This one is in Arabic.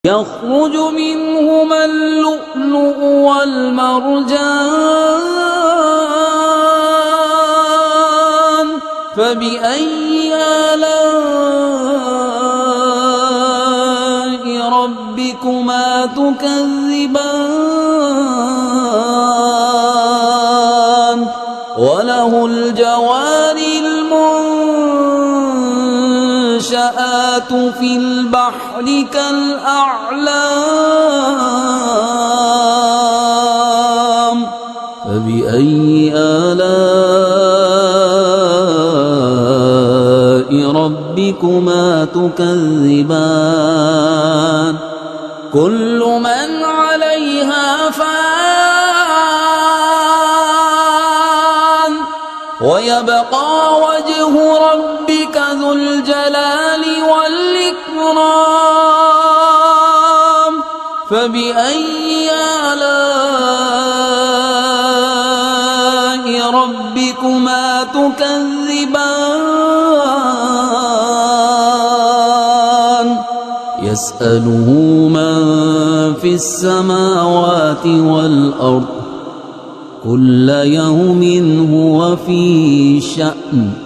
يخرج منهما اللؤلؤ والمرجان فبأي آلاء ربكما تكذبان وله الجوار المنشآت في البحر كالأعلام فبأي آلاء ربكما تكذبان كل من عليها فان ويبقى وجه ربك ذو الجلال والإكرام فبأي آلاء ربكما تكذبان يسأله من في السماوات والأرض كل يوم هو في شأن